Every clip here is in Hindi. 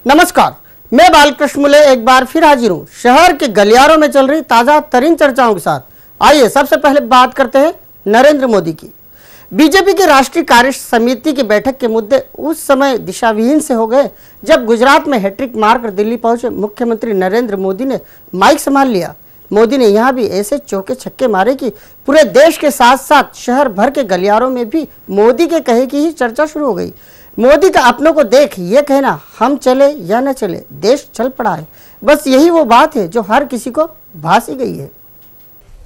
नमस्कार, मैं बालकृष्ण मुले एक बार फिर हाजिर हूँ शहर के गलियारों में चल रही ताजा तरीन चर्चाओं के साथ। आइए सबसे पहले बात करते हैं नरेंद्र मोदी की। बीजेपी की राष्ट्रीय कार्य समिति की बैठक के मुद्दे उस समय दिशाविहीन से हो गए जब गुजरात में हैट्रिक मारकर दिल्ली पहुंचे मुख्यमंत्री नरेंद्र मोदी ने माइक संभाल लिया। मोदी ने यहाँ भी ऐसे चौके छक्के मारे कि पूरे देश के साथ साथ शहर भर के गलियारों में भी मोदी के कहे की ही चर्चा शुरू हो गई। मोदी का अपनों को देख ये कहना, हम चले या न चले देश चल पड़ा है, बस यही वो बात है जो हर किसी को भासी गई है।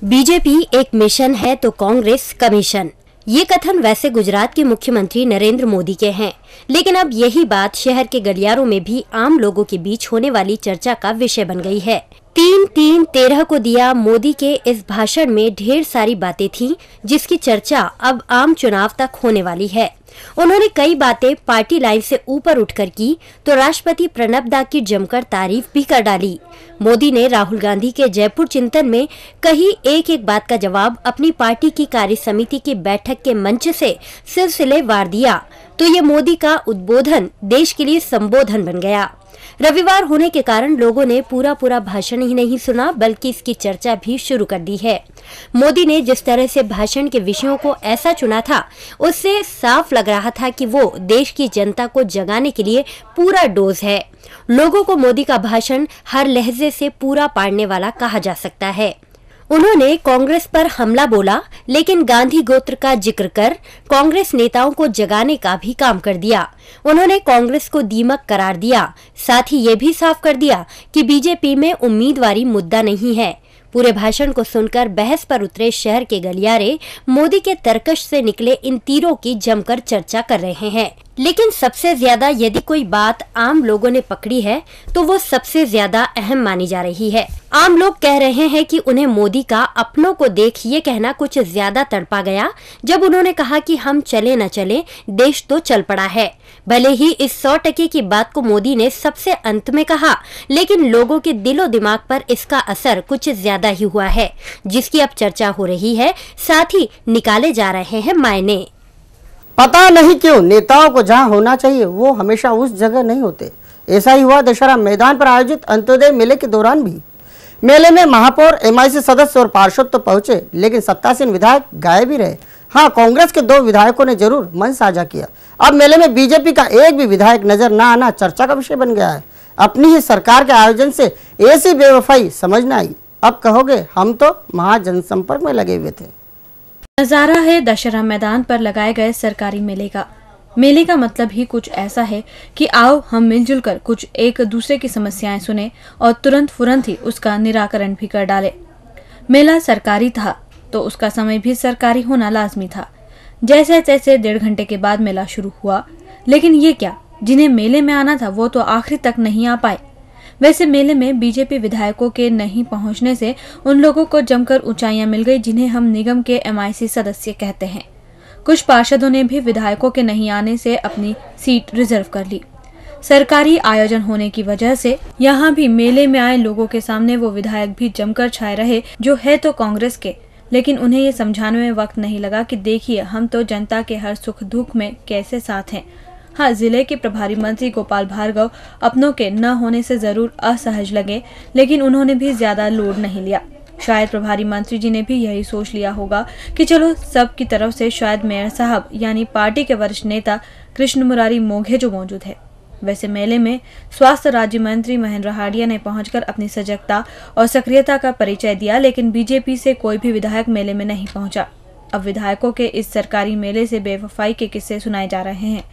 बीजेपी एक मिशन है तो कांग्रेस कमीशन, ये कथन वैसे गुजरात के मुख्यमंत्री नरेंद्र मोदी के हैं, लेकिन अब यही बात शहर के गलियारों में भी आम लोगों के बीच होने वाली चर्चा का विषय बन गई है। 3-3-13 को दिया मोदी के इस भाषण में ढेर सारी बातें थीं, जिसकी चर्चा अब आम चुनाव तक होने वाली है। उन्होंने कई बातें पार्टी लाइन से ऊपर उठकर की तो राष्ट्रपति प्रणब दा की जमकर तारीफ भी कर डाली। मोदी ने राहुल गांधी के जयपुर चिंतन में कही एक एक बात का जवाब अपनी पार्टी की कार्य समिति की बैठक के मंच से सिलसिलेवार दिया, तो ये मोदी का उद्बोधन देश के लिए संबोधन बन गया। रविवार होने के कारण लोगों ने पूरा भाषण ही नहीं सुना बल्कि इसकी चर्चा भी शुरू कर दी है। मोदी ने जिस तरह से भाषण के विषयों को ऐसा चुना था, उससे साफ लग रहा था कि वो देश की जनता को जगाने के लिए पूरा डोज है। लोगों को मोदी का भाषण हर लहजे से पूरा पाड़ने वाला कहा जा सकता है। उन्होंने कांग्रेस पर हमला बोला, लेकिन गांधी गोत्र का जिक्र कर कांग्रेस नेताओं को जगाने का भी काम कर दिया। उन्होंने कांग्रेस को दीमक करार दिया, साथ ही ये भी साफ कर दिया कि बीजेपी में उम्मीदवारी मुद्दा नहीं है। पूरे भाषण को सुनकर बहस पर उतरे शहर के गलियारे मोदी के तर्कश से निकले इन तीरों की जमकर चर्चा कर रहे हैं। लेकिन सबसे ज्यादा यदि कोई बात आम लोगों ने पकड़ी है तो वो सबसे ज्यादा अहम मानी जा रही है। आम लोग कह रहे हैं कि उन्हें मोदी का अपनों को देख ये कहना कुछ ज्यादा तड़पा गया जब उन्होंने कहा कि हम चले न चले देश तो चल पड़ा है। भले ही इस 100% की बात को मोदी ने सबसे अंत में कहा, लेकिन लोगों के दिलो दिमाग पर इसका असर कुछ ज्यादा ही हुआ है, जिसकी अब चर्चा हो रही है। साथ ही निकाले जा रहे हैं मायने। पता नहीं क्यों नेताओं को जहां होना चाहिए वो हमेशा उस जगह नहीं होते। ऐसा ही हुआ दशहरा मैदान पर आयोजित अंत्योदय मेले के दौरान भी। मेले में महापौर, MIC सदस्य और पार्षद तो पहुंचे, लेकिन सत्तासीन विधायक गायब ही रहे। हाँ, कांग्रेस के 2 विधायकों ने जरूर मन साझा किया। अब मेले में बीजेपी का एक भी विधायक नजर न आना चर्चा का विषय बन गया है। अपनी ही सरकार के आयोजन से ऐसी बेवफाई समझ न आई। अब कहोगे हम तो महाजनसंपर्क में लगे हुए थे। नजारा है दशहरा मैदान पर लगाए गए सरकारी मेले का। मेले का मतलब ही कुछ ऐसा है कि आओ हम मिलजुल कर कुछ एक दूसरे की समस्याएं सुने और तुरंत ही उसका निराकरण भी कर डाले। मेला सरकारी था तो उसका समय भी सरकारी होना लाजमी था। जैसे तैसे 1.5 घंटे के बाद मेला शुरू हुआ, लेकिन ये क्या, जिन्हें मेले में आना था वो तो आखिरी तक नहीं आ पाए। वैसे मेले में बीजेपी विधायकों के नहीं पहुंचने से उन लोगों को जमकर ऊंचाइयां मिल गई जिन्हें हम निगम के MIC सदस्य कहते हैं। कुछ पार्षदों ने भी विधायकों के नहीं आने से अपनी सीट रिजर्व कर ली। सरकारी आयोजन होने की वजह से यहाँ भी मेले में आए लोगों के सामने वो विधायक भी जमकर छाए रहे जो है तो कांग्रेस के, लेकिन उन्हें ये समझाने में वक्त नहीं लगा कि देखिए हम तो जनता के हर सुख दुख में कैसे साथ हैं। हाँ, जिले के प्रभारी मंत्री गोपाल भार्गव अपनों के न होने से जरूर असहज लगे, लेकिन उन्होंने भी ज्यादा लोड नहीं लिया। शायद प्रभारी मंत्री जी ने भी यही सोच लिया होगा कि चलो सब की तरफ से शायद मेयर साहब यानी पार्टी के वरिष्ठ नेता कृष्ण मुरारी मोघे जो मौजूद है। वैसे मेले में स्वास्थ्य राज्य मंत्री महेंद्र हांडिया ने पहुंचकर अपनी सजगता और सक्रियता का परिचय दिया, लेकिन बीजेपी से कोई भी विधायक मेले में नहीं पहुंचा। अब विधायकों के इस सरकारी मेले से बेवफाई के किस्से सुनाए जा रहे हैं।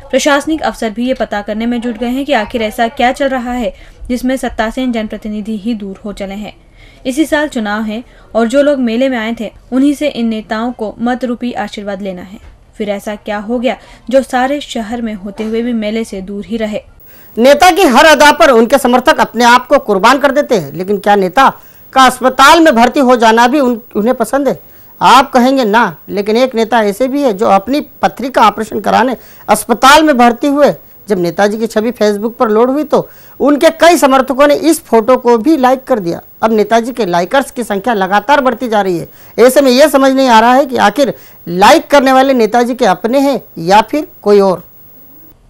प्रशासनिक अफसर भी ये पता करने में जुट गए हैं कि आखिर ऐसा क्या चल रहा है जिसमें सत्तासीन जनप्रतिनिधि ही दूर हो चले हैं। इसी साल चुनाव है और जो लोग मेले में आए थे उन्हीं से इन नेताओं को मत रूपी आशीर्वाद लेना है। फिर ऐसा क्या हो गया जो सारे शहर में होते हुए भी मेले से दूर ही रहे। नेता की हर अदा पर उनके समर्थक अपने आप को कुर्बान कर देते हैं, लेकिन क्या नेता का अस्पताल में भर्ती हो जाना भी उन्हें पसंद है? आप कहेंगे ना, लेकिन एक नेता ऐसे भी है जो अपनी पथरी का ऑपरेशन कराने अस्पताल में भर्ती हुए। जब नेताजी की छवि फेसबुक पर लोड हुई तो उनके कई समर्थकों ने इस फोटो को भी लाइक कर दिया। अब नेताजी के लाइकर्स की संख्या लगातार बढ़ती जा रही है। ऐसे में यह समझ नहीं आ रहा है कि आखिर लाइक करने वाले नेताजी के अपने हैं या फिर कोई और।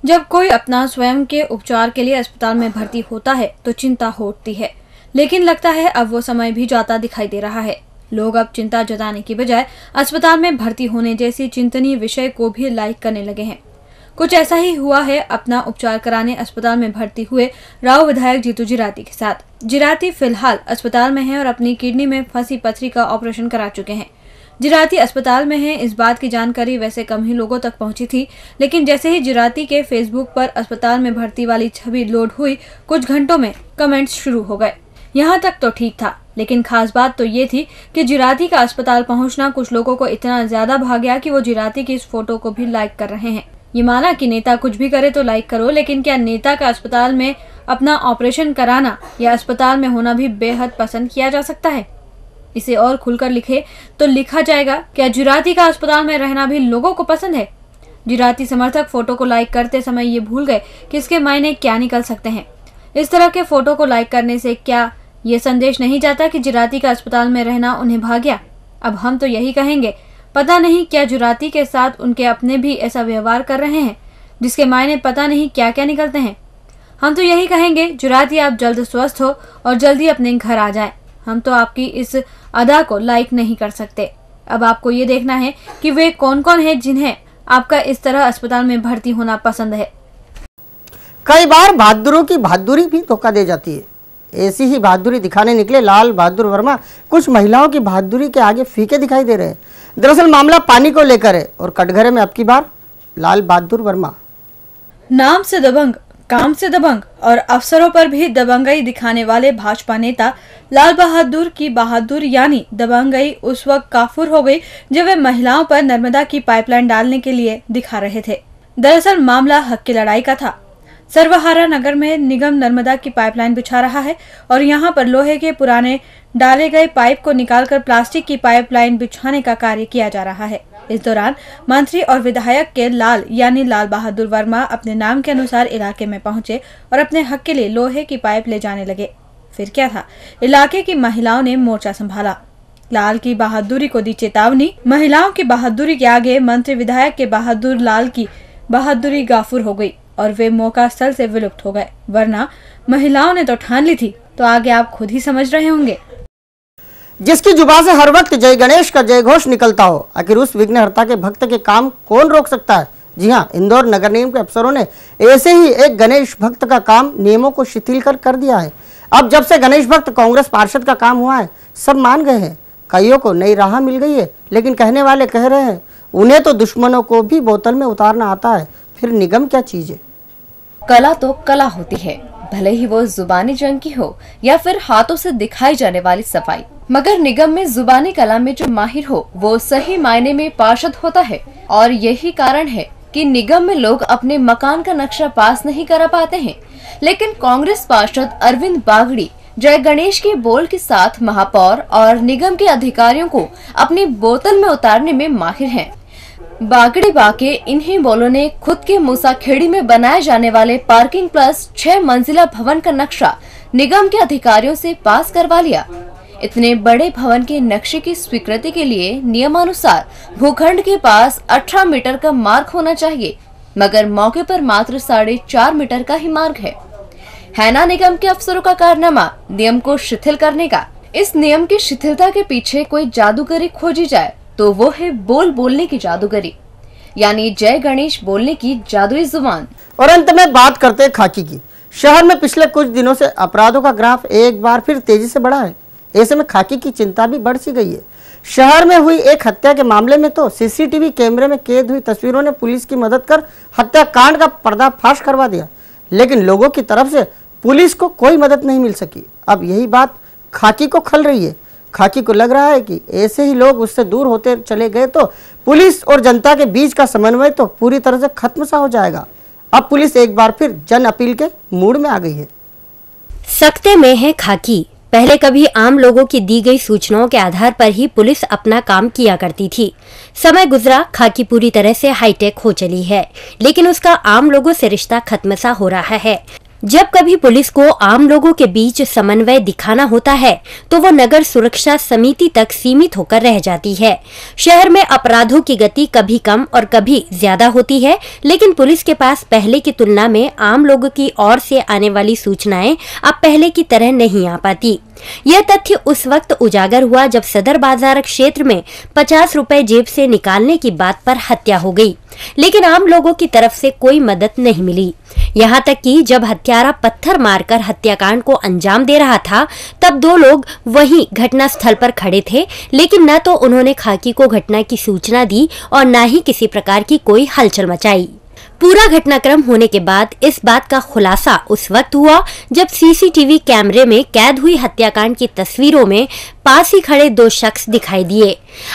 जब कोई अपना स्वयं के उपचार के लिए अस्पताल में भर्ती होता है तो चिंता होती है, लेकिन लगता है अब वो समय भी जाता दिखाई दे रहा है। लोग अब चिंता जताने की बजाय अस्पताल में भर्ती होने जैसी चिंतनीय विषय को भी लाइक करने लगे हैं। कुछ ऐसा ही हुआ है अपना उपचार कराने अस्पताल में भर्ती हुए राव विधायक जीतू जिराती के साथ। जिराती फिलहाल अस्पताल में हैं और अपनी किडनी में फंसी पथरी का ऑपरेशन करा चुके हैं। जिराती अस्पताल में हैं, इस बात की जानकारी वैसे कम ही लोगों तक पहुंची थी, लेकिन जैसे ही जिराती के फेसबुक पर अस्पताल में भर्ती वाली छवि लोड हुई, कुछ घंटों में कमेंट्स शुरू हो गए। यहाँ तक तो ठीक था, लेकिन खास बात तो ये थी कि जिराती का अस्पताल पहुंचना कुछ लोगों को इतना ज्यादा भा गया कि वो जिराती की इस फोटो को भी लाइक कर रहे हैं। ये माना कि नेता कुछ भी करे तो लाइक करो, लेकिन क्या नेता का अस्पताल में अपना ऑपरेशन कराना या अस्पताल में होना भी बेहद पसंद किया जा सकता है? इसे और खुलकर लिखे तो लिखा जाएगा, क्या जिराती का अस्पताल में रहना भी लोगों को पसंद है? जिराती समर्थक फोटो को लाइक करते समय ये भूल गए कि इसके मायने क्या निकल सकते हैं। इस तरह के फोटो को लाइक करने से क्या ये संदेश नहीं जाता कि जिराती का अस्पताल में रहना उन्हें भा गया? अब हम तो यही कहेंगे, पता नहीं क्या जिराती के साथ उनके अपने भी ऐसा व्यवहार कर रहे हैं जिसके मायने पता नहीं क्या क्या निकलते हैं। हम तो यही कहेंगे, जिराती आप जल्द स्वस्थ हो और जल्दी अपने घर आ जाए। हम तो आपकी इस अदा को लाइक नहीं कर सकते। अब आपको ये देखना है कि वे कौन कौन है जिन्हें आपका इस तरह अस्पताल में भर्ती होना पसंद है। कई बार बहादुरों की बहादुरी भी धोखा दे जाती है। ऐसी ही बहादुरी दिखाने निकले लाल बहादुर वर्मा कुछ महिलाओं की बहादुरी के आगे फीके दिखाई दे रहे हैं। दरअसल मामला पानी को लेकर है और कटघरे में अब की बार लाल बहादुर वर्मा नाम से दबंग, काम से दबंग और अफसरों पर भी दबंगई दिखाने वाले भाजपा नेता लाल बहादुर की बहादुर यानी दबंगई उस वक्त काफूर हो गई जब वे महिलाओं पर नर्मदा की पाइपलाइन डालने के लिए दिखा रहे थे। दरअसल मामला हक की लड़ाई का था। सर्वहारा नगर में निगम नर्मदा की पाइपलाइन बिछा रहा है और यहाँ पर लोहे के पुराने डाले गए पाइप को निकालकर प्लास्टिक की पाइपलाइन बिछाने का कार्य किया जा रहा है। इस दौरान मंत्री और विधायक के लाल यानी लाल बहादुर वर्मा अपने नाम के अनुसार इलाके में पहुंचे और अपने हक के लिए लोहे की पाइप ले जाने लगे। फिर क्या था, इलाके की महिलाओं ने मोर्चा संभाला। लाल की बहादुरी को दी चेतावनी। महिलाओं की बहादुरी के आगे मंत्री विधायक के बहादुर लाल की बहादुरी गाफुर हो गई और वे मौका स्थल से विलुप्त हो गए। वरना महिलाओं ने तो ठान ली थी, तो आगे आप खुद ही समझ रहे होंगे। जिसकी जुबान से हर वक्त जय गणेश का जय घोष निकलता हो, आखिर उस विघ्नहर्ता के भक्त के काम कौन रोक सकता है? जी हाँ, इंदौर नगर निगम के अफसरों ने ऐसे ही एक गणेश भक्त का काम नियमों को शिथिल कर दिया है। अब जब से गणेश भक्त कांग्रेस पार्षद का काम हुआ है, सब मान गए हैं। कईयों को नई राह मिल गई है, लेकिन कहने वाले कह रहे हैं उन्हें तो दुश्मनों को भी बोतल में उतारना आता है, फिर निगम क्या चीज है? कला तो कला होती है, भले ही वो जुबानी जंग की हो या फिर हाथों से दिखाई जाने वाली सफाई। मगर निगम में जुबानी कला में जो माहिर हो वो सही मायने में पार्षद होता है और यही कारण है कि निगम में लोग अपने मकान का नक्शा पास नहीं करा पाते हैं। लेकिन कांग्रेस पार्षद अरविंद बागड़ी जय गणेश के बोल के साथ महापौर और निगम के अधिकारियों को अपनी बोतल में उतारने में माहिर हैं। बागड़ी बा के इन्हीं बोलों ने खुद के मूसाखेड़ी में बनाए जाने वाले पार्किंग प्लस 6 मंजिला भवन का नक्शा निगम के अधिकारियों से पास करवा लिया। इतने बड़े भवन के नक्शे की स्वीकृति के लिए नियमानुसार भूखंड के पास 18 मीटर का मार्ग होना चाहिए, मगर मौके पर मात्र 4.5 मीटर का ही मार्ग है ना निगम के अफसरों का कारनामा नियम को शिथिल करने का। इस नियम की शिथिलता के पीछे कोई जादूगरी खोजी जाए तो वो है बोलने की जादूगरी, यानी जय गणेश बोलने की जादुई जुबान। और अंत में बात करते हैं खाकी की। शहर में पिछले कुछ दिनों से अपराधों का ग्राफ एक बार फिर तेजी से बढ़ा है। ऐसे में खाकी की चिंता भी बढ़ सी गई है। शहर में हुई एक हत्या के मामले में तो सीसीटीवी कैमरे में कैद हुई तस्वीरों ने पुलिस की मदद कर हत्याकांड का पर्दाफाश करवा दिया, लेकिन लोगों की तरफ से पुलिस को कोई मदद नहीं मिल सकी। अब यही बात खाकी को खल रही है। खाकी को लग रहा है कि ऐसे ही लोग उससे दूर होते चले गए तो पुलिस और जनता के बीच का समन्वय तो पूरी तरह से खत्म सा हो जाएगा। अब पुलिस एक बार फिर जन अपील के मूड में आ गई है। सख्ते में है खाकी। पहले कभी आम लोगों की दी गई सूचनाओं के आधार पर ही पुलिस अपना काम किया करती थी। समय गुजरा, खाकी पूरी तरह से हाईटेक हो चली है, लेकिन उसका आम लोगों से रिश्ता खत्म सा हो रहा है। जब कभी पुलिस को आम लोगों के बीच समन्वय दिखाना होता है तो वो नगर सुरक्षा समिति तक सीमित होकर रह जाती है। शहर में अपराधों की गति कभी कम और कभी ज्यादा होती है, लेकिन पुलिस के पास पहले की तुलना में आम लोगों की ओर से आने वाली सूचनाएं अब पहले की तरह नहीं आ पाती। यह तथ्य उस वक्त उजागर हुआ जब सदर बाजार क्षेत्र में 50 रुपए जेब से निकालने की बात पर हत्या हो गई, लेकिन आम लोगों की तरफ से कोई मदद नहीं मिली। यहाँ तक कि जब हत्यारा पत्थर मारकर हत्याकांड को अंजाम दे रहा था, तब दो लोग वहीं घटना स्थल पर खड़े थे, लेकिन न तो उन्होंने खाकी को घटना की सूचना दी और न ही किसी प्रकार की कोई हलचल मचाई। पूरा घटनाक्रम होने के बाद इस बात का खुलासा उस वक्त हुआ जब सीसीटीवी कैमरे में कैद हुई हत्याकांड की तस्वीरों में पास ही खड़े दो शख्स दिखाई दिए।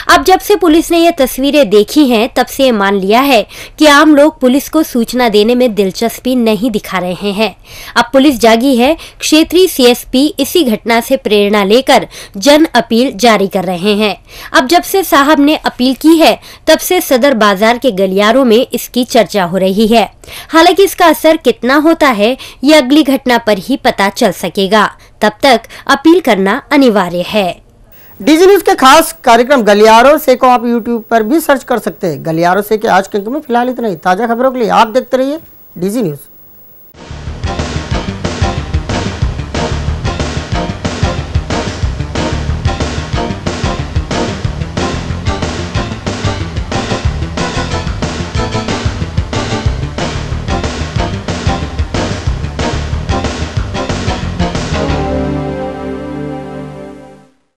अब जब से पुलिस ने ये तस्वीरें देखी हैं, तब से ये मान लिया है कि आम लोग पुलिस को सूचना देने में दिलचस्पी नहीं दिखा रहे हैं। अब पुलिस जागी है। क्षेत्रीय सीएसपी इसी घटना से प्रेरणा लेकर जन अपील जारी कर रहे हैं। अब जब से साहब ने अपील की है, तब से सदर बाजार के गलियारों में इसकी चर्चा हो रही है। हालांकि इसका असर कितना होता है, ये अगली घटना पर ही पता चल सकेगा। तब तक अपील करना अनिवार्य है। डीजी न्यूज के खास कार्यक्रम गलियारों से को आप यूट्यूब पर भी सर्च कर सकते हैं। गलियारों से के आज के अंक में फिलहाल इतना ही। ताजा खबरों के लिए आप देखते रहिए डीजी न्यूज।